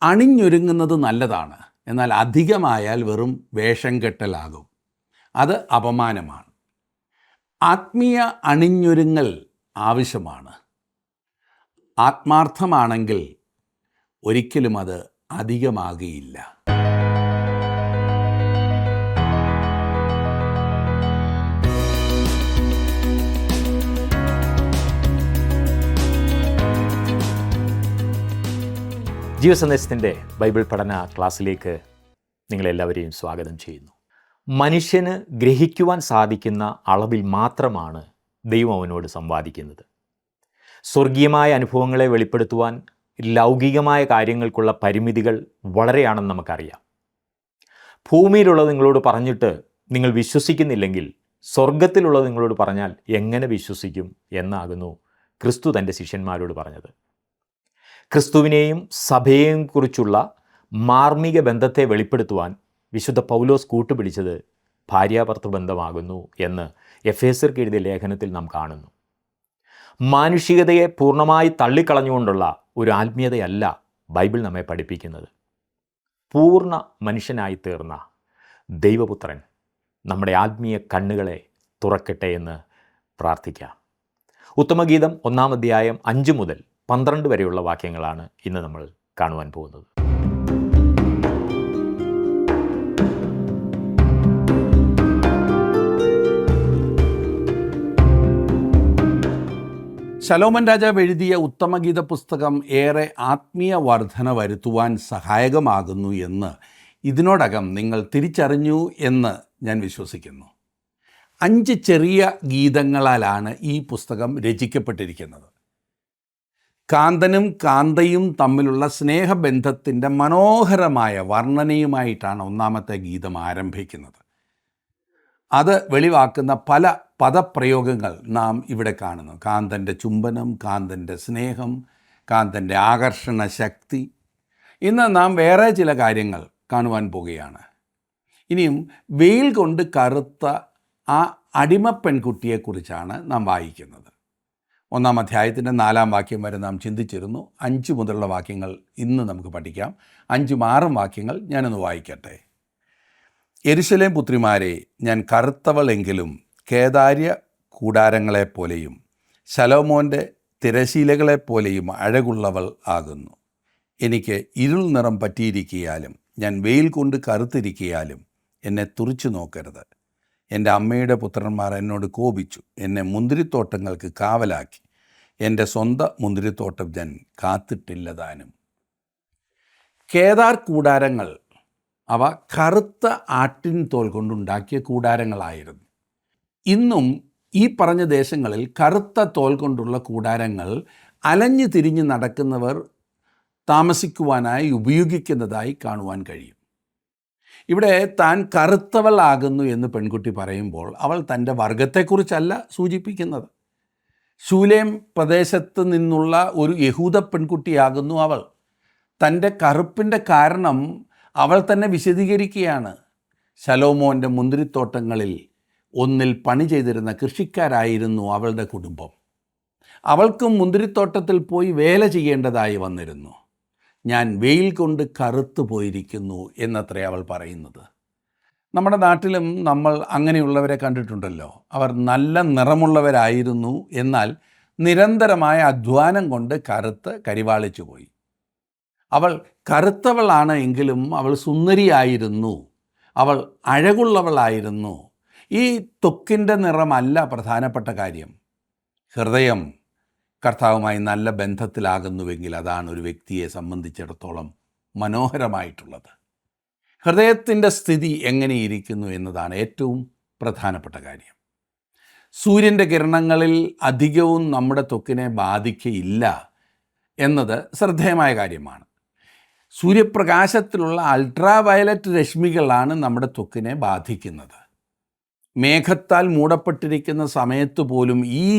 അണിഞ്ഞൊരുങ്ങുന്നത് നല്ലതാണ്, എന്നാൽ അധികമായാൽ വെറും വേഷം കെട്ടലാകും. അത് അപമാനമാണ്. ആത്മീയ അണിഞ്ഞൊരുങ്ങൽ ആവശ്യമാണ്. ആത്മാർത്ഥമാണെങ്കിൽ ഒരിക്കലും അത് അധികമാകുകയില്ല. ജീവസന്ദേശത്തിൻ്റെ ബൈബിൾ പഠന ക്ലാസ്സിലേക്ക് നിങ്ങളെല്ലാവരെയും സ്വാഗതം ചെയ്യുന്നു. മനുഷ്യന് ഗ്രഹിക്കുവാൻ സാധിക്കുന്ന അളവിൽ മാത്രമാണ് ദൈവം അവനോട് സംവാദിക്കുന്നത്. സ്വർഗീയമായ അനുഭവങ്ങളെ വെളിപ്പെടുത്തുവാൻ ലൗകികമായ കാര്യങ്ങൾക്കുള്ള പരിമിതികൾ വളരെയാണെന്ന് നമുക്കറിയാം. ഭൂമിയിലുള്ളത് നിങ്ങളോട് പറഞ്ഞിട്ട് നിങ്ങൾ വിശ്വസിക്കുന്നില്ലെങ്കിൽ സ്വർഗത്തിലുള്ളത് നിങ്ങളോട് പറഞ്ഞാൽ എങ്ങനെ വിശ്വസിക്കും എന്നാകുന്നു ക്രിസ്തു തൻ്റെ ശിഷ്യന്മാരോട് പറഞ്ഞത്. ക്രിസ്തുവിനെയും സഭയെയും കുറിച്ചുള്ള മാർമിക ബന്ധത്തെ വെളിപ്പെടുത്തുവാൻ വിശുദ്ധ പൗലോസ് കൂട്ടുപിടിച്ചത് ഭാര്യാഭർത്തൃ ബന്ധമാകുന്നു എന്ന് എഫേസ്യർക്ക് എഴുതിയ ലേഖനത്തിൽ നാം കാണുന്നു. മാനുഷികതയെ പൂർണ്ണമായി തള്ളിക്കളഞ്ഞുകൊണ്ടുള്ള ഒരു ആത്മീയതയല്ല ബൈബിൾ നമ്മെ പഠിപ്പിക്കുന്നത്. പൂർണ്ണ മനുഷ്യനായി തീർന്ന ദൈവപുത്രൻ നമ്മുടെ ആത്മീയ കണ്ണുകളെ തുറക്കട്ടെ എന്ന് പ്രാർത്ഥിക്കാം. ഉത്തമഗീതം 1-ാം അധ്യായം 5 മുതൽ 12 വരെയുള്ള വാക്യങ്ങളാണ് ഇന്ന് നമ്മൾ കാണുവാൻ പോകുന്നത്. ശലോമൻ രാജാവ് എഴുതിയ ഉത്തമഗീത പുസ്തകം ഏറെ ആത്മീയ വർധന വരുത്തുവാൻ സഹായകമാകുന്നു എന്ന് ഇതിനോടകം നിങ്ങൾ തിരിച്ചറിഞ്ഞു എന്ന് ഞാൻ വിശ്വസിക്കുന്നു. 5 ചെറിയ ഗീതങ്ങളാലാണ് ഈ പുസ്തകം രചിക്കപ്പെട്ടിരിക്കുന്നത്. കാന്തനും കാന്തയും തമ്മിലുള്ള സ്നേഹബന്ധത്തിൻ്റെ മനോഹരമായ വർണ്ണനയുമായിട്ടാണ് 1-ാമത്തെ ഗീതം ആരംഭിക്കുന്നത്. അത് വെളിവാക്കുന്ന പല പദപ്രയോഗങ്ങൾ നാം ഇവിടെ കാണുന്നു. കാന്തൻ്റെ ചുംബനം, കാന്തൻ്റെ സ്നേഹം, കാന്തൻ്റെ ആകർഷണ ശക്തി. ഇന്ന് നാം വേറെ ചില കാര്യങ്ങൾ കാണുവാൻ പോകുകയാണ്. ഇനിയും വെയിൽ കൊണ്ട് കറുത്ത ആ അടിമ പെൺകുട്ടിയെക്കുറിച്ചാണ് നാം വായിക്കുന്നത്. 1-ാം അധ്യായത്തിൻ്റെ 4-ാം വാക്യം വരെ നാം ചിന്തിച്ചിരുന്നു. 5 മുതലുള്ള വാക്യങ്ങൾ ഇന്ന് നമുക്ക് പഠിക്കാം. 5-ഉം 6-ഉം വാക്യങ്ങൾ ഞാനൊന്ന് വായിക്കട്ടെ. യെരുശലേം പുത്രിമാരെ, ഞാൻ കറുത്തവളെങ്കിലും കേദാര്യ കൂടാരങ്ങളെപ്പോലെയും ശലോമോൻ്റെ തിരശീലകളെപ്പോലെയും അഴകുള്ളവൾ ആകുന്നു. എനിക്ക് ഇരുൾ നിറം പറ്റിയിരിക്കിയാലും ഞാൻ വെയിൽ കൊണ്ട് കറുത്തിരിക്കിയാലും എന്നെ തുറിച്ചു നോക്കരുത്. എൻ്റെ അമ്മയുടെ പുത്രന്മാർ എന്നോട് കോപിച്ചു, എന്നെ മുന്തിരിത്തോട്ടങ്ങൾക്ക് കാവലാക്കി. എൻ്റെ സ്വന്തം മുന്തിരിത്തോട്ടം ഞാൻ കാത്തിട്ടില്ലതാനും. കേദാർ കൂടാരങ്ങൾ അവ കറുത്ത ആട്ടിൻ തോൽ കൊണ്ടുണ്ടാക്കിയ കൂടാരങ്ങളായിരുന്നു. ഇന്നും ഈ പറഞ്ഞ ദേശങ്ങളിൽ കറുത്ത തോൽ കൊണ്ടുള്ള കൂടാരങ്ങൾ അലഞ്ഞു തിരിഞ്ഞ് നടക്കുന്നവർ താമസിക്കുവാനായി ഉപയോഗിക്കുന്നതായി കാണുവാൻ കഴിയും. ഇവിടെ താൻ കറുത്തവളാകുന്നു എന്ന് പെൺകുട്ടി പറയുമ്പോൾ അവൾ തൻ്റെ വർഗത്തെക്കുറിച്ചല്ല സൂചിപ്പിക്കുന്നത്. ശൂലേം പ്രദേശത്ത് നിന്നുള്ള ഒരു യഹൂദ പെൺകുട്ടിയാകുന്നു അവൾ. തൻ്റെ കറുപ്പിൻ്റെ കാരണം അവൾ തന്നെ വിശദീകരിക്കുകയാണ്. ശലോമോൻ്റെ മുന്തിരിത്തോട്ടങ്ങളിൽ ഒന്നിൽ പണി ചെയ്തിരുന്ന കൃഷിക്കാരായിരുന്നു അവളുടെ കുടുംബം. അവൾക്കും മുന്തിരിത്തോട്ടത്തിൽ പോയി വേല ചെയ്യേണ്ടതായി വന്നിരുന്നു. ഞാൻ വെയിൽ കൊണ്ട് കറുത്തു പോയിരിക്കുന്നു എന്നത്രേ അവൾ പറയുന്നത്. നമ്മുടെ നാട്ടിലും നമ്മൾ അങ്ങനെയുള്ളവരെ കണ്ടിട്ടുണ്ടല്ലോ. അവർ നല്ല നിറമുള്ളവരായിരുന്നു, എന്നാൽ നിരന്തരമായ അധ്വാനം കൊണ്ട് കറുത്ത് കരിവാളിച്ചു പോയി. അവൾ കറുത്തവളാണ് എങ്കിലും അവൾ സുന്ദരിയായിരുന്നു, അവൾ അഴകുള്ളവളായിരുന്നു. ഈ ത്വക്കിൻ്റെ നിറമല്ല പ്രധാനപ്പെട്ട കാര്യം. ഹൃദയം കർത്താവുമായി നല്ല ബന്ധത്തിലാകുന്നുവെങ്കിൽ അതാണ് ഒരു വ്യക്തിയെ സംബന്ധിച്ചിടത്തോളം മനോഹരമായിട്ടുള്ളത്. ഹൃദയത്തിൻ്റെ സ്ഥിതി എങ്ങനെയിരിക്കുന്നു എന്നതാണ് ഏറ്റവും പ്രധാനപ്പെട്ട കാര്യം. സൂര്യൻ്റെ കിരണങ്ങളിൽ അധികവും നമ്മുടെ ത്വക്കിനെ ബാധിക്കയില്ല എന്നത് ശ്രദ്ധേയമായ കാര്യമാണ്. സൂര്യപ്രകാശത്തിലുള്ള അൾട്രാ വയലറ്റ് രശ്മികളാണ് നമ്മുടെ ത്വക്കിനെ ബാധിക്കുന്നത്. മേഘത്താൽ മൂടപ്പെട്ടിരിക്കുന്ന സമയത്ത് പോലും ഈ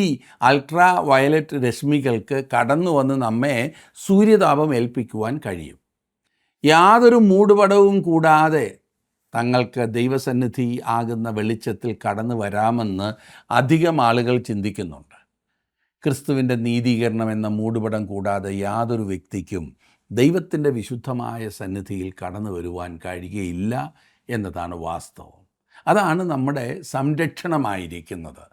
അൾട്രാ വയലറ്റ് രശ്മികൾക്ക് കടന്നു വന്ന് നമ്മെ സൂര്യതാപം ഏൽപ്പിക്കുവാൻ കഴിയും. യാതൊരു മൂടുപടവും കൂടാതെ തങ്ങൾക്ക് ദൈവസന്നിധി ആകുന്ന വെളിച്ചത്തിൽ കടന്നു വരാമെന്ന് അധികം ആളുകൾ ചിന്തിക്കുന്നുണ്ട്. ക്രിസ്തുവിൻ്റെ നീതീകരണം എന്ന മൂടുപടം കൂടാതെ യാതൊരു വ്യക്തിക്കും ദൈവത്തിൻ്റെ വിശുദ്ധമായ സന്നിധിയിൽ കടന്നു വരുവാൻ കഴിയുകയില്ല എന്നതാണ് വാസ്തവം. അതാണ് നമ്മുടെ സംരക്ഷണമായിരിക്കുന്നത്.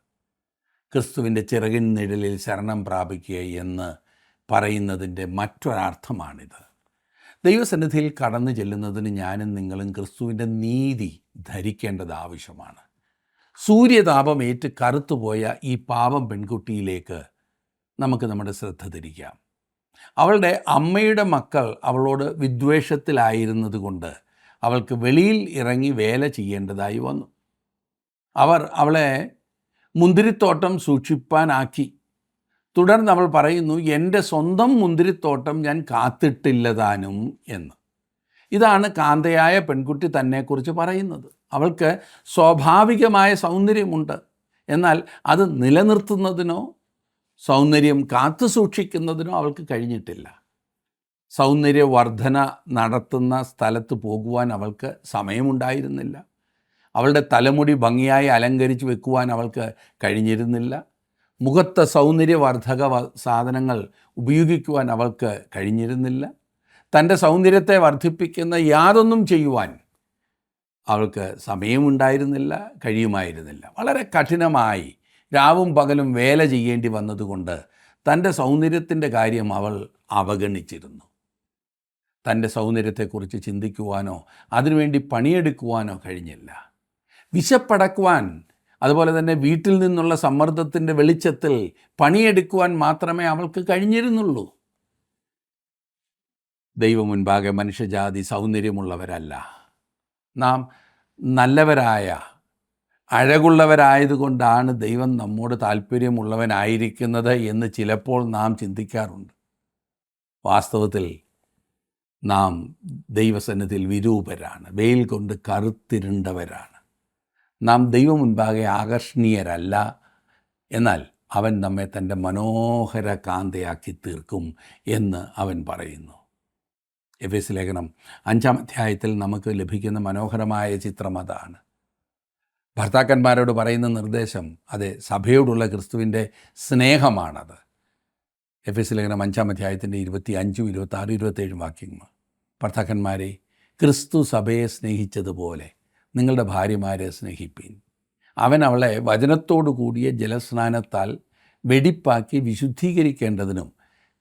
ക്രിസ്തുവിൻ്റെ ചിറകിൻ നിഴലിൽ ശരണം പ്രാപിക്കുക എന്ന് പറയുന്നതിൻ്റെ മറ്റൊരർത്ഥമാണിത്. ദൈവസന്നിധിയിൽ കടന്നു ചെല്ലുന്നതിന് ഞാനും നിങ്ങളും ക്രിസ്തുവിൻ്റെ നീതി ധരിക്കേണ്ടത് ആവശ്യമാണ്. സൂര്യതാപമേറ്റ് കറുത്തുപോയ ഈ പാപം പെൺകുട്ടിയിലേക്ക് നമുക്ക് നമ്മുടെ ശ്രദ്ധ തിരിക്കാം. അവളുടെ അമ്മയുടെ മക്കൾ അവളോട് വിദ്വേഷത്തിലായിരുന്നത് കൊണ്ട് അവൾക്ക് വെളിയിൽ ഇറങ്ങി വേല ചെയ്യേണ്ടതായി വന്നു. അവർ അവളെ മുന്തിരിത്തോട്ടം സൂക്ഷിപ്പാനാക്കി. തുടർന്ന് അവൾ പറയുന്നു, എൻ്റെ സ്വന്തം മുന്തിരിത്തോട്ടം ഞാൻ കാത്തിട്ടില്ലതാനും എന്ന്. ഇതാണ് കാന്തയായ പെൺകുട്ടി തന്നെക്കുറിച്ച് പറയുന്നത്. അവൾക്ക് സ്വാഭാവികമായ സൗന്ദര്യമുണ്ട്, എന്നാൽ അത് നിലനിർത്തുന്നതിനോ സൗന്ദര്യം കാത്തു സൂക്ഷിക്കുന്നതിനോ അവൾക്ക് കഴിഞ്ഞിട്ടില്ല. സൗന്ദര്യവർദ്ധന നടത്തുന്ന സ്ഥലത്ത് പോകുവാൻ അവൾക്ക് സമയമുണ്ടായിരുന്നില്ല. അവളുടെ തലമുടി ഭംഗിയായി അലങ്കരിച്ച് വെക്കുവാൻ അവൾക്ക് കഴിഞ്ഞിരുന്നില്ല. മുഖത്തെ സൗന്ദര്യവർദ്ധക സാധനങ്ങൾ ഉപയോഗിക്കുവാൻ അവൾക്ക് കഴിഞ്ഞിരുന്നില്ല. തൻ്റെ സൗന്ദര്യത്തെ വർദ്ധിപ്പിക്കുന്ന യാതൊന്നും ചെയ്യുവാൻ അവൾക്ക് സമയമുണ്ടായിരുന്നില്ല, കഴിയുമായിരുന്നില്ല. വളരെ കഠിനമായി രാവും പകലും വേല ചെയ്യേണ്ടി വന്നതുകൊണ്ട് തൻ്റെ സൗന്ദര്യത്തിൻ്റെ കാര്യം അവൾ അവഗണിച്ചിരുന്നു. തൻ്റെ സൗന്ദര്യത്തെക്കുറിച്ച് ചിന്തിക്കുവാനോ അതിനുവേണ്ടി പണിയെടുക്കുവാനോ കഴിഞ്ഞില്ല. വിശപ്പടക്കുവാൻ, അതുപോലെ തന്നെ വീട്ടിൽ നിന്നുള്ള സമ്മർദ്ദത്തിൻ്റെ വെളിച്ചത്തിൽ പണിയെടുക്കുവാൻ മാത്രമേ അവൾക്ക് കഴിഞ്ഞിരുന്നുള്ളൂ. ദൈവം മുൻപാകെ മനുഷ്യജാതി സൗന്ദര്യമുള്ളവരല്ല. നാം നല്ലവരായ അഴകുള്ളവരായതുകൊണ്ടാണ് ദൈവം നമ്മോട് താല്പര്യമുള്ളവനായിരിക്കുന്നത് എന്ന് ചിലപ്പോൾ നാം ചിന്തിക്കാറുണ്ട്. വാസ്തവത്തിൽ നാം ദൈവസന്നിധിയിൽ വിരൂപരാണ്, വെയിൽ കൊണ്ട് കറുത്തിരുണ്ടവരാണ്. നാം ദൈവം മുൻപാകെ ആകർഷണീയരല്ല, എന്നാൽ അവൻ നമ്മെ തൻ്റെ മനോഹര കാന്തയാക്കി തീർക്കും എന്ന് അവൻ പറയുന്നു. എഫേസ്യ ലേഖനം 5-ാം അധ്യായത്തിൽ നമുക്ക് ലഭിക്കുന്ന മനോഹരമായ ചിത്രം അതാണ്. ഭർത്താക്കന്മാരോട് പറയുന്ന നിർദ്ദേശം, അതെ, സഭയോടുള്ള ക്രിസ്തുവിൻ്റെ സ്നേഹമാണത്. എഫേസ്യ ലേഖനം 5-ാം അധ്യായത്തിൻ്റെ 25, 26, 27 വാക്യങ്ങൾ. ഭർത്താക്കന്മാരെ, ക്രിസ്തു സഭയെ സ്നേഹിച്ചതുപോലെ നിങ്ങളുടെ ഭാര്യമാരെ സ്നേഹിപ്പീൻ. അവൻ അവളെ വചനത്തോടു കൂടിയ ജലസ്നാനത്താൽ വെടിപ്പാക്കി വിശുദ്ധീകരിക്കേണ്ടതിനും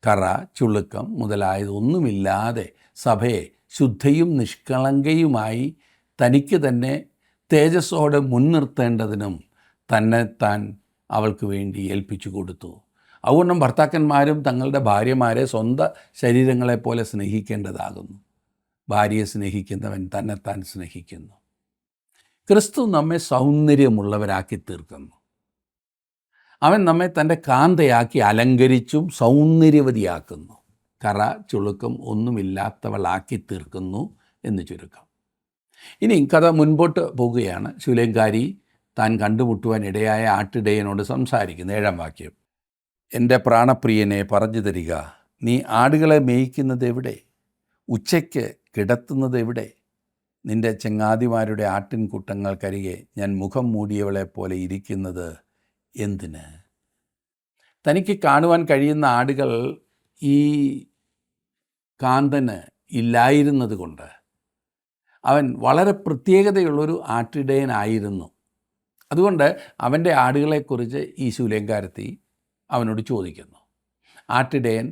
കറ, ചുളുക്കം മുതലായതൊന്നുമില്ലാതെ സഭയെ ശുദ്ധയും നിഷ്കളങ്കയുമായി തനിക്ക് തന്നെ തേജസ്സോടെ മുൻനിർത്തേണ്ടതിനും തന്നെത്താൻ അവൾക്ക് വേണ്ടി ഏൽപ്പിച്ചു കൊടുത്തു. അതുകൊണ്ടും ഭർത്താക്കന്മാരും തങ്ങളുടെ ഭാര്യമാരെ സ്വന്തം ശരീരങ്ങളെപ്പോലെ സ്നേഹിക്കേണ്ടതാകുന്നു. ഭാര്യയെ സ്നേഹിക്കുന്നവൻ തന്നെത്താൻ സ്നേഹിക്കുന്നു. ക്രിസ്തു നമ്മെ സൗന്ദര്യമുള്ളവരാക്കി തീർക്കുന്നു. അവൻ നമ്മെ തൻ്റെ കാന്തയാക്കി അലങ്കരിച്ചും സൗന്ദര്യവതിയാക്കുന്നു. കറ, ചുളുക്കം ഒന്നുമില്ലാത്തവളാക്കി തീർക്കുന്നു എന്ന് ചുരുക്കം. ഇനി കഥ മുൻപോട്ട് പോവുകയാണ്. ശൂലേംകാരി താൻ കണ്ടുമുട്ടുവാൻ ഇടയായ ആട്ടിടയനോട് സംസാരിക്കുന്നു. 7-ാം വാക്യം. എൻ്റെ പ്രാണപ്രിയനെ പറഞ്ഞു തരിക, നീ ആടുകളെ മേയ്ക്കുന്നത് എവിടെ? ഉച്ചയ്ക്ക് കിടത്തുന്നത് എവിടെ? നിൻ്റെ ചങ്ങാതിമാരുടെ ആട്ടിൻകൂട്ടങ്ങൾക്കരികെ ഞാൻ മുഖം മൂടിയവളെപ്പോലെ ഇരിക്കുന്നത് എന്തിന്? തനിക്ക് കാണുവാൻ കഴിയുന്ന ആടുകൾ ഈ കാന്തന് ഇല്ലായിരുന്നത് കൊണ്ട് അവൻ വളരെ പ്രത്യേകതയുള്ളൊരു ആട്ടിടയനായിരുന്നു. അതുകൊണ്ട് അവൻ്റെ ആടുകളെക്കുറിച്ച് ഈ ശൂലേംകാരത്തി അവനോട് ചോദിക്കുന്നു. ആട്ടിടയൻ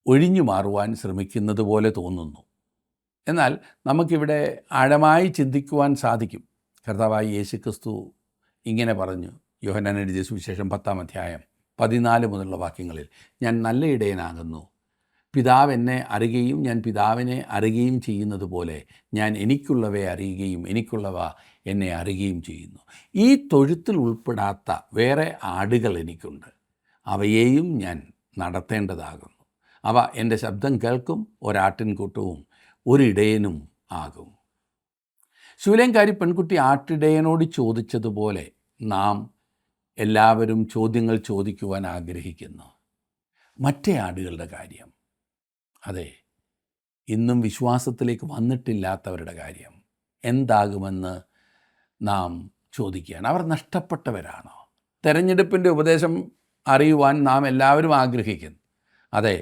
ഒഴിഞ്ഞു മാറുവാൻ ശ്രമിക്കുന്നത് പോലെ തോന്നുന്നു. എന്നാൽ നമുക്കിവിടെ ആഴമായി ചിന്തിക്കുവാൻ സാധിക്കും. കർത്താവായ യേശുക്രിസ്തു ഇങ്ങനെ പറഞ്ഞു. യോഹന്നാൻ എഴുതിയ സുവിശേഷം 10-ാം അധ്യായം 14 മുതലുള്ള വാക്യങ്ങളിൽ, ഞാൻ നല്ല ഇടയനാകുന്നു. പിതാവ് എന്നെ അറിയുകയും ഞാൻ പിതാവിനെ അറിയുകയും ചെയ്യുന്നത് പോലെ ഞാൻ എനിക്കുള്ളവയെ അറിയുകയും എനിക്കുള്ളവ എന്നെ അറിയുകയും ചെയ്യുന്നു. ഈ തൊഴുത്തിൽ ഉൾപ്പെടാത്ത വേറെ ആടുകൾ എനിക്കുണ്ട്. അവയെയും ഞാൻ നടത്തേണ്ടതാകുന്നു. അവ എൻ്റെ ശബ്ദം കേൾക്കും, ഒരാട്ടിൻകൂട്ടവും ഒരിടയനും ആകും. ശൂലേംകാരി പെൺകുട്ടി ആട്ടിടയനോട് ചോദിച്ചതുപോലെ നാം എല്ലാവരും ചോദ്യങ്ങൾ ചോദിക്കുവാൻ ആഗ്രഹിക്കുന്നു. മറ്റേ ആടുകളുടെ കാര്യം, അതെ, ഇന്നും വിശ്വാസത്തിലേക്ക് വന്നിട്ടില്ലാത്തവരുടെ കാര്യം എന്താകുമെന്ന് നാം ചോദിക്കുകയാണ്. അവർ നഷ്ടപ്പെട്ടവരാണോ? തെരഞ്ഞെടുപ്പിൻ്റെ ഉപദേശം അറിയുവാൻ നാം എല്ലാവരും ആഗ്രഹിക്കുന്നു. അതെ,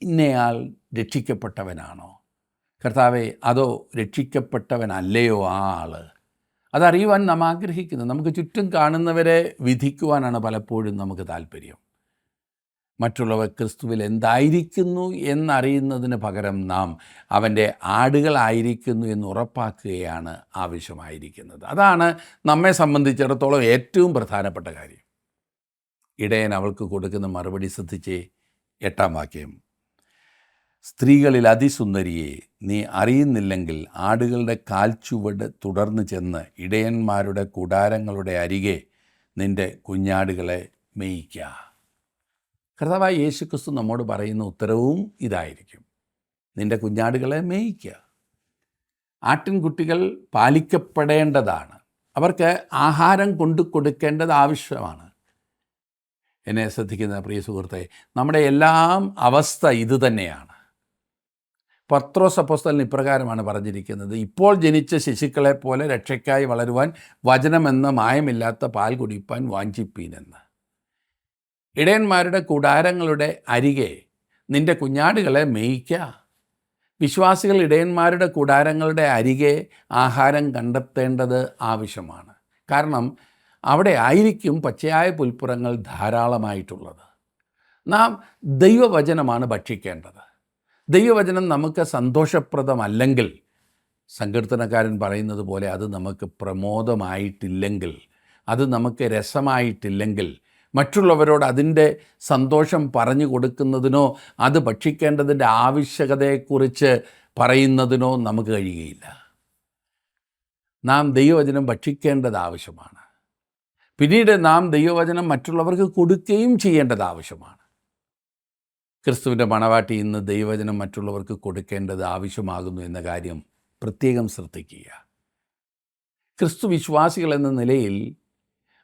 ഇന്നയാൾ രക്ഷിക്കപ്പെട്ടവനാണോ കർത്താവെ, അതോ രക്ഷിക്കപ്പെട്ടവനല്ലയോ ആ ആൾ? അതറിയുവാൻ നാം ആഗ്രഹിക്കുന്നു. നമുക്ക് ചുറ്റും കാണുന്നവരെ വിധിക്കുവാനാണ് പലപ്പോഴും നമുക്ക് താല്പര്യം. മറ്റുള്ളവർ ക്രിസ്തുവിൽ എന്തായിരിക്കുന്നു എന്നറിയുന്നതിന് പകരം നാം അവൻ്റെ ആടുകളായിരിക്കുന്നു എന്ന് ഉറപ്പാക്കുകയാണ് ആവശ്യമായിരിക്കുന്നത്. അതാണ് നമ്മെ സംബന്ധിച്ചിടത്തോളം ഏറ്റവും പ്രധാനപ്പെട്ട കാര്യം. ഇടയൻ അവൾക്ക് കൊടുക്കുന്ന മറുപടി ശ്രദ്ധിച്ചേ. 8-ാം വാക്യം, സ്ത്രീകളിൽ അതിസുന്ദരിയെ, നീ അറിയുന്നില്ലെങ്കിൽ ആടുകളുടെ കാൽച്ചുവട് തുടർന്ന് ചെന്ന് ഇടയന്മാരുടെ കൂടാരങ്ങളുടെ അരികെ നിൻ്റെ കുഞ്ഞാടുകളെ മേയിക്കുക. കർത്താവായ യേശുക്രിസ്തു നമ്മോട് പറയുന്ന ഉത്തരവും ഇതായിരിക്കും. നിൻ്റെ കുഞ്ഞാടുകളെ മേയിക്കുക. ആട്ടിൻകുട്ടികൾ പാലിക്കപ്പെടേണ്ടതാണ്. അവർക്ക് ആഹാരം കൊണ്ടു കൊടുക്കേണ്ടത് ആവശ്യമാണ്. എന്നെ ശ്രദ്ധിക്കുന്ന പ്രിയ സുഹൃത്തെ, നമ്മുടെ എല്ലാം അവസ്ഥ ഇതുതന്നെയാണ്. പത്രോസ് അപ്പോസ്തലൻ ഇപ്രകാരമാണ് പറഞ്ഞിരിക്കുന്നത്, ഇപ്പോൾ ജനിച്ച ശിശുക്കളെപ്പോലെ രക്ഷയ്ക്കായി വളരുവാൻ വചനമെന്ന മായമില്ലാത്ത പാൽ കുടിപ്പാൻ വാഞ്ചിപ്പീനെന്ന്. ഇടയന്മാരുടെ കൂടാരങ്ങളുടെ അരികെ നിൻ്റെ കുഞ്ഞാടുകളെ മേയിക്കുക. വിശ്വാസികൾ ഇടയന്മാരുടെ കൂടാരങ്ങളുടെ അരികെ ആഹാരം കണ്ടെത്തേണ്ടത് ആവശ്യമാണ്. കാരണം അവിടെ ആയിരിക്കും പച്ചയായ പുൽപ്പുറങ്ങൾ ധാരാളമായിട്ടുള്ളത്. നാം ദൈവവചനമാണ് ഭക്ഷിക്കേണ്ടത്. ദൈവവചനം നമുക്ക് സന്തോഷപ്രദമല്ലെങ്കിൽ, സങ്കീർത്തനക്കാരൻ പറയുന്നത് പോലെ അത് നമുക്ക് പ്രമോദമായിട്ടില്ലെങ്കിൽ, അത് നമുക്ക് രസമായിട്ടില്ലെങ്കിൽ, മറ്റുള്ളവരോട് അതിൻ്റെ സന്തോഷം പറഞ്ഞു കൊടുക്കുന്നതിനോ അത് ഭക്ഷിക്കേണ്ടതിൻ്റെ ആവശ്യകതയെക്കുറിച്ച് പറയുന്നതിനോ നമുക്ക് കഴിയുകയില്ല. നാം ദൈവവചനം ഭക്ഷിക്കേണ്ടത് ആവശ്യമാണ്. പിന്നീട് നാം ദൈവവചനം മറ്റുള്ളവർക്ക് കൊടുക്കുകയും ചെയ്യേണ്ടത് ആവശ്യമാണ്. ക്രിസ്തുവിൻ്റെ മണവാട്ടി ഇന്ന് ദൈവവചനം മറ്റുള്ളവർക്ക് കൊടുക്കേണ്ടത് ആവശ്യമാകുന്നു എന്ന കാര്യം പ്രത്യേകം ശ്രദ്ധിക്കുക. ക്രിസ്തു വിശ്വാസികൾ എന്ന നിലയിൽ,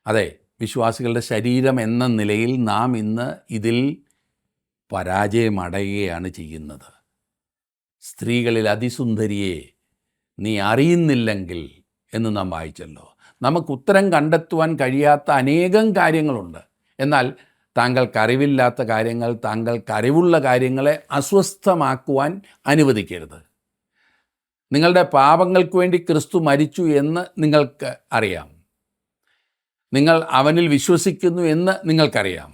അതെ, വിശ്വാസികളുടെ ശരീരം എന്ന നിലയിൽ നാം ഇന്ന് ഇതിൽ പരാജയമടയുകയാണ് ചെയ്യുന്നത്. സ്ത്രീകളിൽ അതിസുന്ദരിയെ, നീ അറിയുന്നില്ലെങ്കിൽ എന്ന് നാം വായിച്ചല്ലോ. നമുക്ക് ഉത്തരം കണ്ടെത്തുവാൻ കഴിയാത്ത അനേകം കാര്യങ്ങളുണ്ട്. എന്നാൽ താങ്കൾക്കറിവില്ലാത്ത കാര്യങ്ങൾ, താങ്കൾക്കറിവുള്ള കാര്യങ്ങളെ അസ്വസ്ഥമാക്കുവാൻ അനുവദിക്കരുത്. നിങ്ങളുടെ പാപങ്ങൾക്ക് വേണ്ടി ക്രിസ്തു മരിച്ചു എന്ന് നിങ്ങൾക്ക് അറിയാം. നിങ്ങൾ അവനിൽ വിശ്വസിക്കുന്നു എന്ന് നിങ്ങൾക്കറിയാം.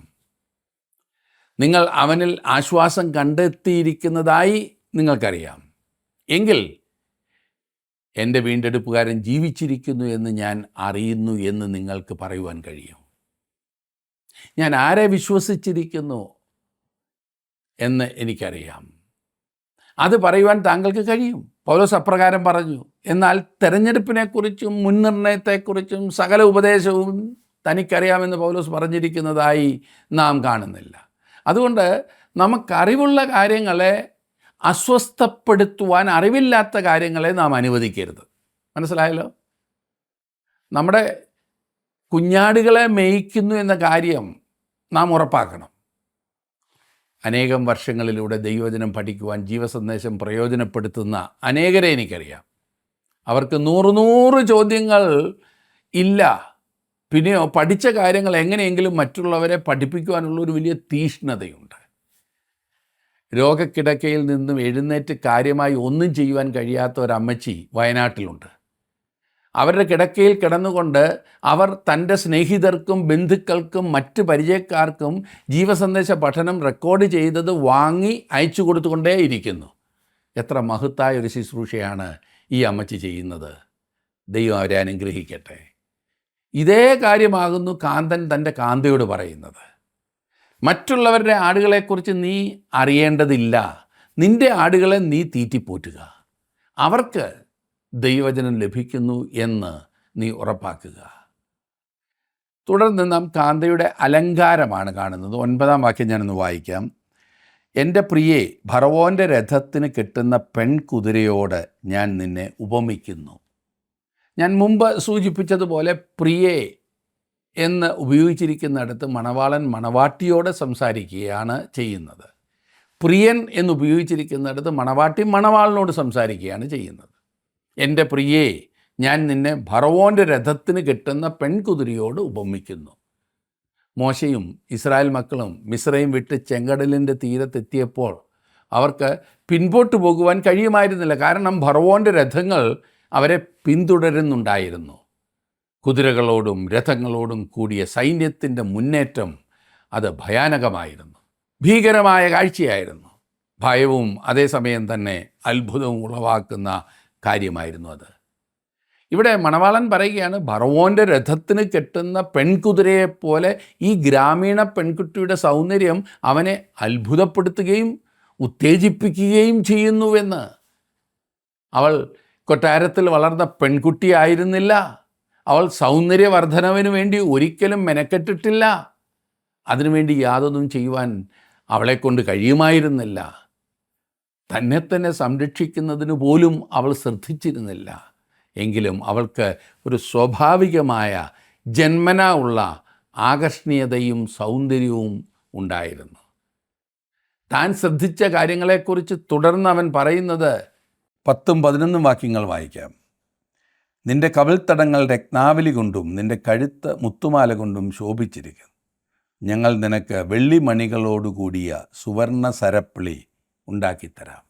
നിങ്ങൾ അവനിൽ ആശ്വാസം കണ്ടെത്തിയിരിക്കുന്നതായി നിങ്ങൾക്കറിയാം. എങ്കിൽ എൻ്റെ വീണ്ടെടുപ്പുകാരൻ ജീവിച്ചിരിക്കുന്നു എന്ന് ഞാൻ അറിയുന്നു എന്ന് നിങ്ങൾക്ക് പറയുവാൻ കഴിയും. ഞാൻ ആരെ വിശ്വസിച്ചിരിക്കുന്നു എന്ന് എനിക്കറിയാം. അത് പറയുവാൻ താങ്കൾക്ക് കഴിയും. പൗലോസ് അപ്രകാരം പറഞ്ഞു. എന്നാൽ തെരഞ്ഞെടുപ്പിനെക്കുറിച്ചും മുൻനിർണയത്തെക്കുറിച്ചും സകല ഉപദേശവും തനിക്കറിയാമെന്ന് പൗലോസ് പറഞ്ഞിരിക്കുന്നതായി നാം കാണുന്നില്ല. അതുകൊണ്ട് നമുക്കറിവുള്ള കാര്യങ്ങളെ അസ്വസ്ഥപ്പെടുത്തുവാൻ അറിവില്ലാത്ത കാര്യങ്ങളെ നാം അനുവദിക്കരുത്. മനസ്സിലായല്ലോ? നമ്മുടെ കുഞ്ഞാടുകളെ മേയിക്കുന്നു എന്ന കാര്യം നാം ഉറപ്പാക്കണം. അനേകം വർഷങ്ങളിലൂടെ ദൈവവചനം പഠിക്കുവാൻ ജീവസന്ദേശം പ്രയോജനപ്പെടുത്തുന്ന അനേകരെ എനിക്കറിയാം. അവർക്ക് 100 ചോദ്യങ്ങൾ ഇല്ല. പിന്നെയോ പഠിച്ച കാര്യങ്ങൾ എങ്ങനെയെങ്കിലും മറ്റുള്ളവരെ പഠിപ്പിക്കുവാനുള്ളൊരു വലിയ തീഷ്ണതയുണ്ട്. രോഗക്കിടക്കയിൽ നിന്നും എഴുന്നേറ്റ് കാര്യമായി ഒന്നും ചെയ്യുവാൻ കഴിയാത്ത ഒരമ്മച്ചി വയനാട്ടിലുണ്ട്. അവരുടെ കിടക്കയിൽ കിടന്നുകൊണ്ട് അവർ തൻ്റെ സ്നേഹിതർക്കും ബന്ധുക്കൾക്കും മറ്റ് പരിചയക്കാർക്കും ജീവസന്ദേശ പഠനം റെക്കോർഡ് ചെയ്തത് വാങ്ങി അയച്ചു കൊടുത്തുകൊണ്ടേയിരിക്കുന്നു. എത്ര മഹത്തായ ഒരു ശുശ്രൂഷയാണ് ഈ അമ്മച്ചി ചെയ്യുന്നത്. ദൈവം അവരെ അനുഗ്രഹിക്കട്ടെ. ഇതേ കാര്യമാകുന്നു കാന്തൻ തൻ്റെ കാന്തയോട് പറയുന്നത്. മറ്റുള്ളവരുടെ ആടുകളെക്കുറിച്ച് നീ അറിയേണ്ടതില്ല. നിൻ്റെ ആടുകളെ നീ തീറ്റിപ്പോറ്റുക. അവർക്ക് ദൈവവചനം ലഭിക്കുന്നു എന്ന് നീ ഉറപ്പാക്കുക. തുടർന്ന് നാം കാന്തയുടെ അലങ്കാരമാണ് കാണുന്നത്. 9-ാം വാക്യം ഞാനൊന്ന് വായിക്കാം. എൻ്റെ പ്രിയേ, ഫറവോൻ്റെ രഥത്തിന് കെട്ടുന്ന പെൺകുതിരയോട് ഞാൻ നിന്നെ ഉപമിക്കുന്നു. ഞാൻ മുമ്പ് സൂചിപ്പിച്ചതുപോലെ പ്രിയേ എന്ന് ഉപയോഗിച്ചിരിക്കുന്നിടത്ത് മണവാളൻ മണവാട്ടിയോട് സംസാരിക്കുകയാണ് ചെയ്യുന്നത്. പ്രിയൻ എന്ന് ഉപയോഗിച്ചിരിക്കുന്നിടത്ത് മണവാട്ടി മണവാളിനോട് സംസാരിക്കുകയാണ് ചെയ്യുന്നത്. എൻ്റെ പ്രിയേ, ഞാൻ നിന്നെ ഫറവോൻ്റെ രഥത്തിന് കെട്ടുന്ന പെൺകുതിരയോട് ഉപമിക്കുന്നു. മോശയും ഇസ്രായേൽ മക്കളും മിസ്രയീം വിട്ട് ചെങ്കടലിൻ്റെ തീരത്തെത്തിയപ്പോൾ അവർക്ക് പിൻപോട്ട് പോകുവാൻ കഴിയുമായിരുന്നില്ല. കാരണം ഫറവോൻ്റെ രഥങ്ങൾ അവരെ പിന്തുടരുന്നുണ്ടായിരുന്നു. കുതിരകളോടും രഥങ്ങളോടും കൂടിയ സൈന്യത്തിൻ്റെ മുന്നേറ്റം അത് ഭയാനകമായിരുന്നു. ഭീകരമായ കാഴ്ചയായിരുന്നു. ഭയവും അതേസമയം തന്നെ അത്ഭുതവും ഉളവാക്കുന്ന കാര്യമായിരുന്നു അത്. ഇവിടെ മണവാളൻ പറയുകയാണ്, ഫറവോൻ്റെ രഥത്തിന് കെട്ടുന്ന പെൺകുതിരയെപ്പോലെ ഈ ഗ്രാമീണ പെൺകുട്ടിയുടെ സൗന്ദര്യം അവനെ അത്ഭുതപ്പെടുത്തുകയും ഉത്തേജിപ്പിക്കുകയും ചെയ്യുന്നുവെന്ന്. അവൾ കൊട്ടാരത്തിൽ വളർന്ന പെൺകുട്ടിയായിരുന്നില്ല. അവൾ സൗന്ദര്യവർദ്ധനവിന് വേണ്ടി ഒരിക്കലും മെനക്കെട്ടിട്ടില്ല. അതിനുവേണ്ടി യാതൊന്നും ചെയ്യുവാൻ അവളെക്കൊണ്ട് കഴിയുമായിരുന്നില്ല. തന്നെ സംരക്ഷിക്കുന്നതിന് പോലും അവൾ ശ്രദ്ധിച്ചിരുന്നില്ല. എങ്കിലും അവൾക്ക് ഒരു സ്വാഭാവികമായ ജന്മനാ ഉള്ള ആകർഷണീയതയും സൗന്ദര്യവും ഉണ്ടായിരുന്നു. താൻ ശ്രദ്ധിച്ച കാര്യങ്ങളെക്കുറിച്ച് തുടർന്ന് അവൻ പറയുന്നത് 10-11 വാക്യങ്ങൾ വായിക്കാം. നിന്റെ കവിൾത്തടങ്ങൾ രത്നാവലി കൊണ്ടും നിന്റെ കഴുത്ത് മുത്തുമാല കൊണ്ടും ശോഭിച്ചിരിക്കുന്നു. ഞങ്ങൾ നിനക്ക് വെള്ളിമണികളോടുകൂടിയ സുവർണ സരപ്പിളി ഉണ്ടാക്കിത്തരാം.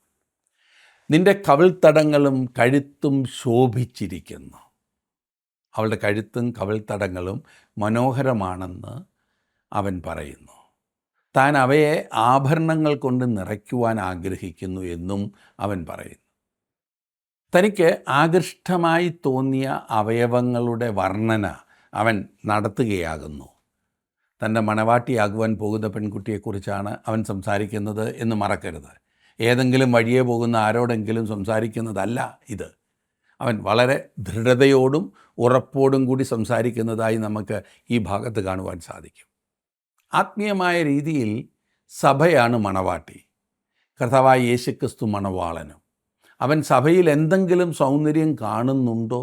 നിന്റെ കവിൾത്തടങ്ങളും കഴുത്തും ശോഭിച്ചിരിക്കുന്നു. അവളുടെ കഴുത്തും കവിൾത്തടങ്ങളും മനോഹരമാണെന്ന് അവൻ പറയുന്നു. താൻ അവയെ ആഭരണങ്ങൾ കൊണ്ട് നിറയ്ക്കുവാൻ ആഗ്രഹിക്കുന്നു എന്നും അവൻ പറയുന്നു. തനിക്ക് ആകൃഷ്ടമായി തോന്നിയ അവയവങ്ങളുടെ വർണ്ണന അവൻ നടത്തുകയാകുന്നു. തൻ്റെ മണവാട്ടിയാകുവാൻ പോകുന്ന പെൺകുട്ടിയെക്കുറിച്ചാണ് അവൻ സംസാരിക്കുന്നത് എന്ന് മറക്കരുത്. ഏതെങ്കിലും വഴിയെ പോകുന്ന ആരോടെങ്കിലും സംസാരിക്കുന്നതല്ല ഇത്. അവൻ വളരെ ദൃഢതയോടും ഉറപ്പോടും കൂടി സംസാരിക്കുന്നതായി നമുക്ക് ഈ ഭാഗത്ത് കാണുവാൻ സാധിക്കും. ആത്മീയമായ രീതിയിൽ സഭയാണ് മണവാട്ടി, കർത്താവായ യേശുക്രിസ്തു മണവാളനും. അവൻ സഭയിൽ എന്തെങ്കിലും സൗന്ദര്യം കാണുന്നുണ്ടോ?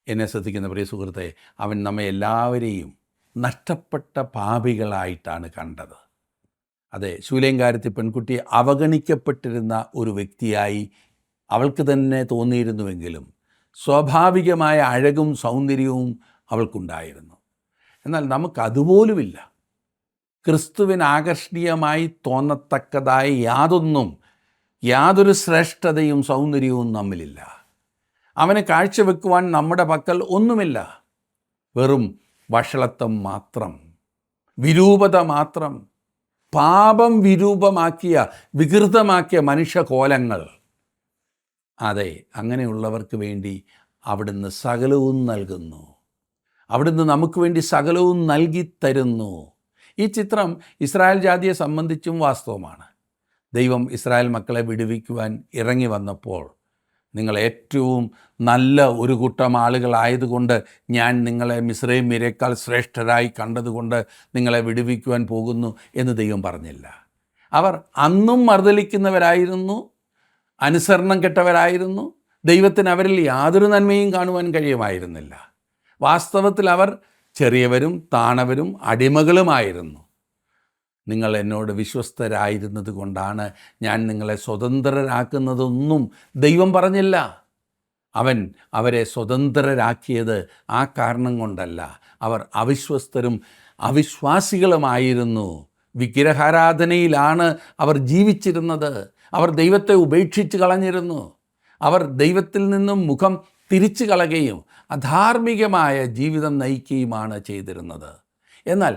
എന്നെ ശ്രദ്ധിക്കുന്ന പ്രിയ സുഹൃത്തെ, അവൻ നമ്മെ എല്ലാവരെയും നഷ്ടപ്പെട്ട പാപികളായിട്ടാണ് കണ്ടത്. അതെ, ശൂലേങ്കാരത്തി പെൺകുട്ടിയെ അവഗണിക്കപ്പെട്ടിരുന്ന ഒരു വ്യക്തിയായി അവൾക്ക് തന്നെ തോന്നിയിരുന്നുവെങ്കിലും സ്വാഭാവികമായ അഴകും സൗന്ദര്യവും അവൾക്കുണ്ടായിരുന്നു. എന്നാൽ നമുക്കതുപോലുമില്ല. ക്രിസ്തുവിന് ആകർഷണീയമായി തോന്നത്തക്കതായ യാതൊരു ശ്രേഷ്ഠതയും സൗന്ദര്യവും നമ്മിലില്ല. അവനെ കാഴ്ചവെക്കുവാൻ നമ്മുടെ പക്കൽ ഒന്നുമില്ല. വെറും വഷളത്വം മാത്രം, വിരൂപത മാത്രം, പാപം വികൃതമാക്കിയ മനുഷ്യകോലങ്ങൾ. അതെ, അങ്ങനെയുള്ളവർക്ക് വേണ്ടി അവിടുന്ന് സകലവും നൽകുന്നു. അവിടുന്ന് നമുക്ക് വേണ്ടി സകലവും നൽകിത്തരുന്നു. ഈ ചിത്രം ഇസ്രായേൽ ജാതിയെ സംബന്ധിച്ചും വാസ്തവമാണ്. ദൈവം ഇസ്രായേൽ മക്കളെ വിടുവിക്കുവാൻ ഇറങ്ങി വന്നപ്പോൾ, നിങ്ങൾ ഏറ്റവും നല്ല ഒരു കൂട്ടം ആളുകളായതുകൊണ്ട് ഞാൻ നിങ്ങളെ മിസ്രയീമ്യരേക്കാൾ ശ്രേഷ്ഠരായി കണ്ടതുകൊണ്ട് നിങ്ങളെ വിടുവിക്കുവാൻ പോകുന്നു എന്ന് ദൈവം പറഞ്ഞില്ല. അവർ അന്നും മറുതലിക്കുന്നവരായിരുന്നു, അനുസരണം കെട്ടവരായിരുന്നു. ദൈവത്തിന് അവരിൽ യാതൊരു നന്മയും കാണുവാൻ കഴിയുമായിരുന്നില്ല. വാസ്തവത്തിൽ അവർ ചെറിയവരും താണവരും അടിമകളുമായിരുന്നു. നിങ്ങൾ എന്നോട് വിശ്വസ്തരായിരുന്നത് കൊണ്ടാണ് ഞാൻ നിങ്ങളെ സ്വതന്ത്രരാക്കുന്നതൊന്നും ദൈവം പറഞ്ഞില്ല. അവൻ അവരെ സ്വതന്ത്രരാക്കിയത് ആ കാരണം കൊണ്ടല്ല. അവർ അവിശ്വസ്തരും അവിശ്വാസികളുമായിരുന്നു. വിഗ്രഹാരാധനയിലാണ് അവർ ജീവിച്ചിരുന്നത്. അവർ ദൈവത്തെ ഉപേക്ഷിച്ച് കളഞ്ഞിരുന്നു. അവർ ദൈവത്തിൽ നിന്നും മുഖം തിരിച്ചു കളയുകയും അധാർമികമായ ജീവിതം നയിക്കുകയുമാണ് ചെയ്തിരുന്നത്. എന്നാൽ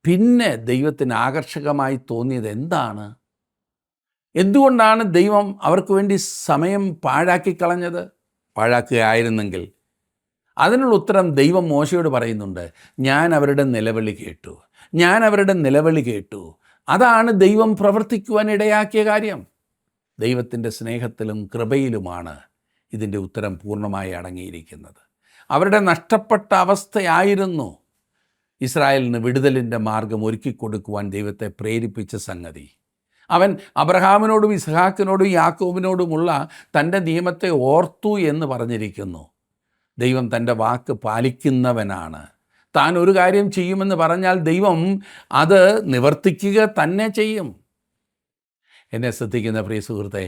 പിന്നെ ദൈവത്തിന് ആകർഷകമായി തോന്നിയത് എന്താണ്? എന്തുകൊണ്ടാണ് ദൈവം അവർക്ക് വേണ്ടി സമയം പാഴാക്കിക്കളഞ്ഞത്? പാഴാക്കുകയായിരുന്നെങ്കിൽ അതിനുള്ള ഉത്തരം ദൈവം മോശയോട് പറയുന്നുണ്ട്. ഞാൻ അവരുടെ നിലവിളി കേട്ടു. അതാണ് ദൈവം പ്രവർത്തിക്കുവാൻ ഇടയാക്കിയ കാര്യം. ദൈവത്തിൻ്റെ സ്നേഹത്തിലും കൃപയിലുമാണ് ഇതിൻ്റെ ഉത്തരം പൂർണ്ണമായി അടങ്ങിയിരിക്കുന്നത്. അവരുടെ നഷ്ടപ്പെട്ട അവസ്ഥയായിരുന്നു ഇസ്രായേലിന് വിടുതലിൻ്റെ മാർഗം ഒരുക്കിക്കൊടുക്കുവാൻ ദൈവത്തെ പ്രേരിപ്പിച്ച സംഗതി. അവൻ അബ്രഹാമിനോടും ഇസ്ഹാക്കിനോടും യാക്കോബിനോടുമുള്ള തൻ്റെ നിയമത്തെ ഓർത്തു എന്ന് പറഞ്ഞിരിക്കുന്നു. ദൈവം തൻ്റെ വാക്ക് പാലിക്കുന്നവനാണ്. താൻ ഒരു കാര്യം ചെയ്യുമെന്ന് പറഞ്ഞാൽ ദൈവം അത് നിവർത്തിക്കുക തന്നെ ചെയ്യും. എന്നെ ശ്രദ്ധിക്കുന്ന പ്രിയ സുഹൃത്തെ,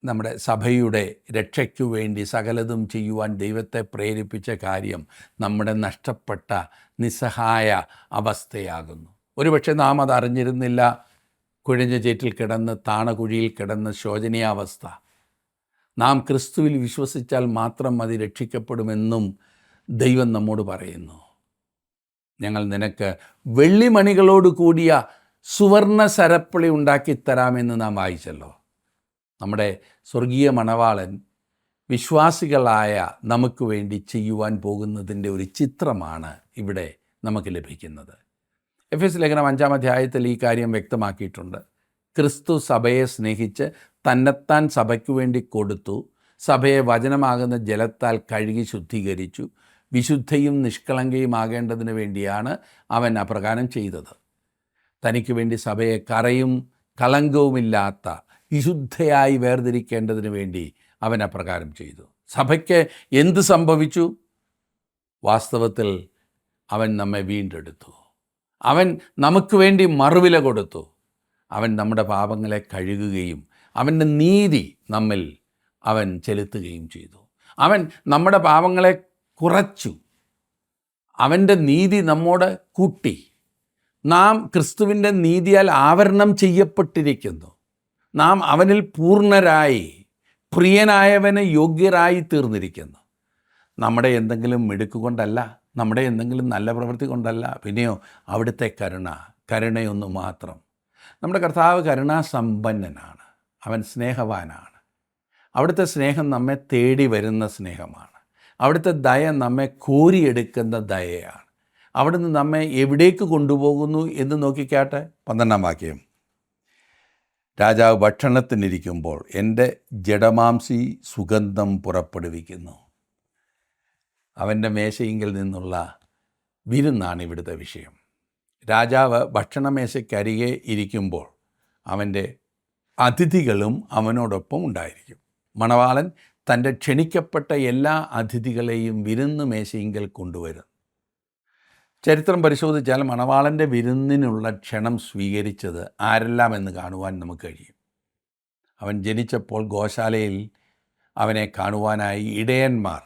നമ്മുടെ സഭയുടെ രക്ഷയ്ക്കു വേണ്ടി സകലതും ചെയ്യുവാൻ ദൈവത്തെ പ്രേരിപ്പിച്ച കാര്യം നമ്മുടെ നഷ്ടപ്പെട്ട നിസ്സഹായ അവസ്ഥയാകുന്നു. ഒരുപക്ഷെ നാം അതറിഞ്ഞിരുന്നില്ല. കുഴഞ്ഞ ചേറ്റിൽ കിടന്ന്, താണകുഴിയിൽ കിടന്ന് ശോചനീയാവസ്ഥ. നാം ക്രിസ്തുവിൽ വിശ്വസിച്ചാൽ മാത്രം മതി, രക്ഷിക്കപ്പെടുമെന്നും ദൈവം നമ്മോട് പറയുന്നു. ഞങ്ങൾ നിനക്ക് വെള്ളിമണികളോട് കൂടിയ സുവർണ സരപ്പളി ഉണ്ടാക്കിത്തരാമെന്ന് നാം വായിച്ചല്ലോ. നമ്മുടെ സ്വർഗീയ മണവാളൻ വിശ്വാസികളായ നമുക്ക് വേണ്ടി ചെയ്യുവാൻ പോകുന്നതിൻ്റെ ഒരു ചിത്രമാണ് ഇവിടെ നമുക്ക് ലഭിക്കുന്നത്. എഫെസ്യ ലേഖനം 5-ാം അധ്യായത്തിൽ ഈ കാര്യം വ്യക്തമാക്കിയിട്ടുണ്ട്. ക്രിസ്തു സഭയെ സ്നേഹിച്ച് തന്നെത്താൻ സഭയ്ക്കു വേണ്ടി കൊടുത്തു. സഭയെ വചനമാകുന്ന ജലത്താൽ കഴുകി ശുദ്ധീകരിച്ചു. വിശുദ്ധയും നിഷ്കളങ്കയുമാകേണ്ടതിന് വേണ്ടിയാണ് അവൻ അപ്രകാരം ചെയ്തത്. തനിക്ക് വേണ്ടി സഭയെ കറയും കളങ്കവുമില്ലാത്ത വിശുദ്ധയായി വേർതിരിക്കേണ്ടതിന് വേണ്ടി അവൻ അപ്രകാരം ചെയ്തു. സഭയ്ക്ക് എന്ത് സംഭവിച്ചു? വാസ്തവത്തിൽ അവൻ നമ്മെ വീണ്ടെടുത്തു. അവൻ നമുക്ക് വേണ്ടി മറുവില കൊടുത്തു. അവൻ നമ്മുടെ പാപങ്ങളെ കഴുകുകയും അവൻ്റെ നീതി നമ്മിൽ അവൻ ചെലുത്തുകയും ചെയ്തു. അവൻ നമ്മുടെ പാപങ്ങളെ കുറച്ചു. അവൻ്റെ നീതി നമ്മോട് കൂട്ടി. നാം ക്രിസ്തുവിൻ്റെ നീതിയാൽ ആവരണം ചെയ്യപ്പെട്ടിരിക്കുന്നു. നാം അവനിൽ പൂർണ്ണരായി പ്രിയനായവന് യോഗ്യരായി തീർന്നിരിക്കുന്നു. നമ്മുടെ എന്തെങ്കിലും മിടുക്കുകൊണ്ടല്ല, നമ്മുടെ എന്തെങ്കിലും നല്ല പ്രവൃത്തി കൊണ്ടല്ല, പിന്നെയോ അവിടുത്തെ കരുണയൊന്നു മാത്രം. നമ്മുടെ കർത്താവ് കരുണാസമ്പന്നനാണ്. അവൻ സ്നേഹവാനാണ്. അവിടുത്തെ സ്നേഹം നമ്മെ തേടി വരുന്ന സ്നേഹമാണ്. അവിടുത്തെ ദയ നമ്മെ കോരിയെടുക്കുന്ന ദയയാണ്. അവിടുന്ന് നമ്മെ എവിടേക്ക് കൊണ്ടുപോകുന്നു എന്ന് നോക്കിക്കാട്ടെ. 12-ാം വാക്യം. രാജാവ് ഭക്ഷണത്തിനിരിക്കുമ്പോൾ എൻ്റെ ജഡമാംസി സുഗന്ധം പുറപ്പെടുവിക്കുന്നു. അവൻ്റെ മേശയിങ്കിൽ നിന്നുള്ള വിരുന്നാണ് ഇവിടുത്തെ വിഷയം. രാജാവ് ഭക്ഷണമേശയ്ക്കരികെ ഇരിക്കുമ്പോൾ അവൻ്റെ അതിഥികളും അവനോടൊപ്പം ഉണ്ടായിരിക്കും. മണവാളൻ തൻ്റെ ക്ഷണിക്കപ്പെട്ട എല്ലാ അതിഥികളെയും വിരുന്ന് മേശയിങ്കൽ കൊണ്ടുവരും. ചരിത്രം പരിശോധിച്ചാൽ മണവാളൻ്റെ വിരുന്നിനുള്ള ക്ഷണം സ്വീകരിച്ചത് ആരെല്ലാം എന്ന് കാണുവാൻ നമുക്ക് കഴിയും. അവൻ ജനിച്ചപ്പോൾ ഗോശാലയിൽ അവനെ കാണുവാനായി ഇടയന്മാർ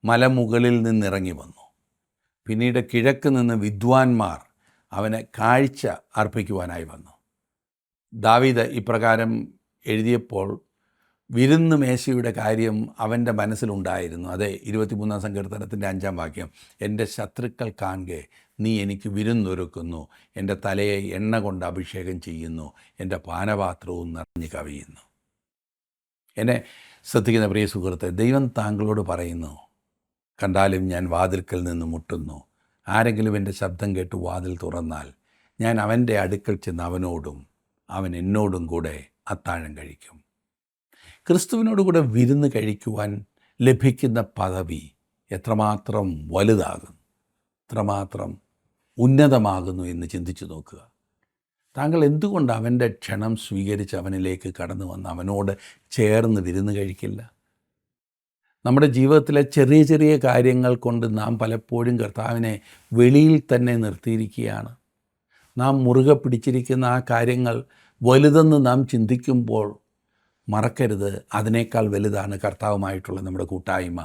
മലമുകളിൽ നിന്നിറങ്ങി വന്നു. പിന്നീട് കിഴക്ക് നിന്ന് വിദ്വാൻമാർ അവന് കാഴ്ച അർപ്പിക്കുവാനായി വന്നു. ദാവീദ് ഇപ്രകാരം എഴുതിയപ്പോൾ വിരുന്ന് മേശയുടെ കാര്യം അവൻ്റെ മനസ്സിലുണ്ടായിരുന്നു. അതെ, 23-ാം സങ്കീർത്തനത്തിൻ്റെ 5-ാം വാക്യം. എൻ്റെ ശത്രുക്കൾ കാണെ നീ എനിക്ക് വിരുന്നൊരുക്കുന്നു, എൻ്റെ തലയെ എണ്ണ കൊണ്ട് അഭിഷേകം ചെയ്യുന്നു, എൻ്റെ പാനപാത്രവും നിറഞ്ഞു കവിയുന്നു. എന്നെ ശ്രദ്ധിക്കുന്ന പ്രിയ സുഹൃത്തെ, ദൈവം താങ്കളോട് പറയുന്നു, കണ്ടാലും ഞാൻ വാതിൽക്കൽ നിന്ന് മുട്ടുന്നു. ആരെങ്കിലും എൻ്റെ ശബ്ദം കേട്ട് വാതിൽ തുറന്നാൽ ഞാൻ അവൻ്റെ അടുക്കൽ ചെന്ന് അവനോടും അവൻ എന്നോടും കൂടെ അത്താഴം കഴിക്കും. ക്രിസ്തുവിനോട് കൂടെ വിരുന്ന് കഴിക്കുവാൻ ലഭിക്കുന്ന പദവി എത്രമാത്രം വലുതാകുന്നു, എത്രമാത്രം ഉന്നതമാകുന്നു എന്ന് ചിന്തിച്ചു നോക്കുക. താങ്കൾ എന്തുകൊണ്ട് അവൻ്റെ ക്ഷണം സ്വീകരിച്ച് അവനിലേക്ക് കടന്നു വന്ന് അവനോട് ചേർന്ന് വിരുന്ന് കഴിക്കില്ല? നമ്മുടെ ജീവിതത്തിലെ ചെറിയ ചെറിയ കാര്യങ്ങൾ കൊണ്ട് നാം പലപ്പോഴും കർത്താവിനെ വെളിയിൽ തന്നെ നിർത്തിയിരിക്കുകയാണ്. നാം മുറുകെ പിടിച്ചിരിക്കുന്ന ആ കാര്യങ്ങൾ വലുതെന്ന് നാം ചിന്തിക്കുമ്പോൾ മറക്കരുത്, അതിനേക്കാൾ വലുതാണ് കർത്താവുമായിട്ടുള്ള നമ്മുടെ കൂട്ടായ്മ.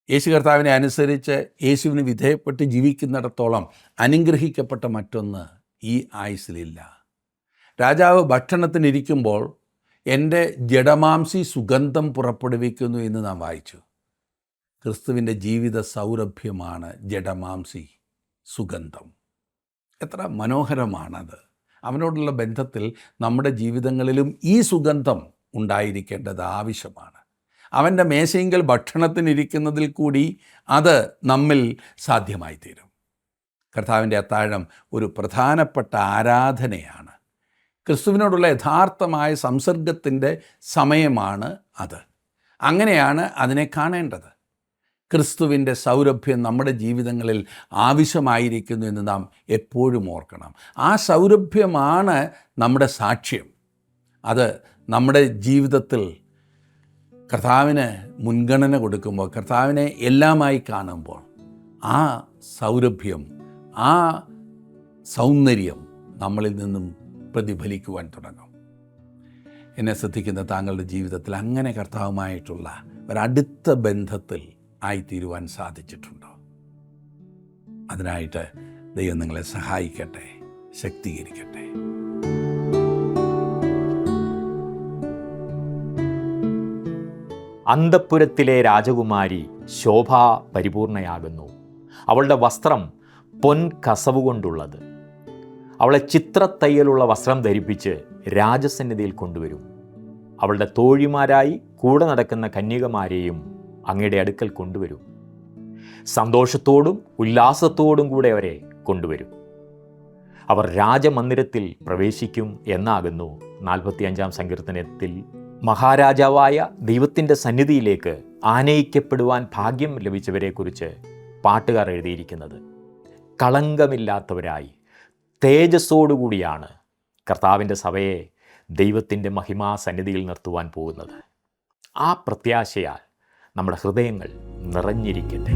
യേശു കർത്താവിനെ അനുസരിച്ച് യേശുവിന് വിധേയപ്പെട്ട് ജീവിക്കുന്നിടത്തോളം അനുഗ്രഹിക്കപ്പെട്ട മറ്റൊന്ന് ഈ ആയുസ്സിലില്ല. രാജാവ് ഭക്ഷണത്തിനിരിക്കുമ്പോൾ എൻ്റെ ജഡമാംസി സുഗന്ധം പുറപ്പെടുവിക്കുന്നു എന്ന് നാം വായിച്ചു. ക്രിസ്തുവിൻ്റെ ജീവിത സൗരഭ്യമാണ് ജഡമാംസി സുഗന്ധം. എത്ര മനോഹരമാണത്! അവനോടുള്ള ബന്ധത്തിൽ നമ്മുടെ ജീവിതങ്ങളിലും ഈ സുഗന്ധം ഉണ്ടായിരിക്കേണ്ടത് ആവശ്യമാണ്. അവൻ്റെ മേശയെങ്കിൽ ഭക്ഷണത്തിനിരിക്കുന്നതിൽ കൂടി അത് നമ്മിൽ സാധ്യമായി തീരും. കർത്താവിൻ്റെ അത്താഴം ഒരു പ്രധാനപ്പെട്ട ആരാധനയാണ്. ക്രിസ്തുവിനോടുള്ള യഥാർത്ഥമായ സംസർഗത്തിൻ്റെ സമയമാണ് അത്. അങ്ങനെയാണ് അതിനെ കാണേണ്ടത്. ക്രിസ്തുവിൻ്റെ സൗരഭ്യം നമ്മുടെ ജീവിതങ്ങളിൽ ആവശ്യമായിരിക്കുന്നു എന്ന് നാം എപ്പോഴും ഓർക്കണം. ആ സൗരഭ്യമാണ് നമ്മുടെ സാക്ഷ്യം. അത് നമ്മുടെ ജീവിതത്തിൽ കർത്താവിന് മുൻഗണന കൊടുക്കുമ്പോൾ, കർത്താവിനെ എല്ലാമായി കാണുമ്പോൾ ആ സൗരഭ്യം, ആ സൗന്ദര്യം നമ്മളിൽ നിന്നും പ്രതിഫലിക്കുവാൻ തുടങ്ങും. എന്നെ ശ്രദ്ധിക്കുന്ന താങ്കളുടെ ജീവിതത്തിൽ അങ്ങനെ കർത്താവുമായിട്ടുള്ള ഒരടുത്ത ബന്ധത്തിൽ ആയിത്തീരുവാൻ സാധിച്ചിട്ടുണ്ടോ? അതിനായിട്ട് ദൈവം നിങ്ങളെ സഹായിക്കട്ടെ, ശക്തീകരിക്കട്ടെ. അന്തഃപുരത്തിലെ രാജകുമാരി ശോഭാ പരിപൂർണയാകുന്നു. അവളുടെ വസ്ത്രം പൊൻ കസവുകൊണ്ടുള്ളത്. അവളെ ചിത്രത്തയ്യലുള്ള വസ്ത്രം ധരിപ്പിച്ച് രാജസന്നിധിയിൽ കൊണ്ടുവരും. അവളുടെ തോഴിമാരായി കൂടെ നടക്കുന്ന കന്യകമാരെയും അങ്ങയുടെ അടുക്കൽ കൊണ്ടുവരും. സന്തോഷത്തോടും ഉല്ലാസത്തോടും കൂടെ അവരെ കൊണ്ടുവരും. അവർ രാജമന്ദിരത്തിൽ പ്രവേശിക്കും എന്നാകുന്നു 45-ാം സങ്കീർത്തനത്തിൽ മഹാരാജാവായ ദൈവത്തിൻ്റെ സന്നിധിയിലേക്ക് ആനയിക്കപ്പെടുവാൻ ഭാഗ്യം ലഭിച്ചവരെക്കുറിച്ച് പാട്ടുകാർ എഴുതിയിരിക്കുന്നത്. കളങ്കമില്ലാത്തവരായി തേജസ്സോടുകൂടിയാണ് കർത്താവിൻ്റെ സഭയെ ദൈവത്തിൻ്റെ മഹിമാ സന്നിധിയിൽ നിർത്തുവാൻ പോകുന്നത്. ആ പ്രത്യാശയാൽ നമ്മുടെ ഹൃദയങ്ങൾ നിറഞ്ഞിരിക്കട്ടെ.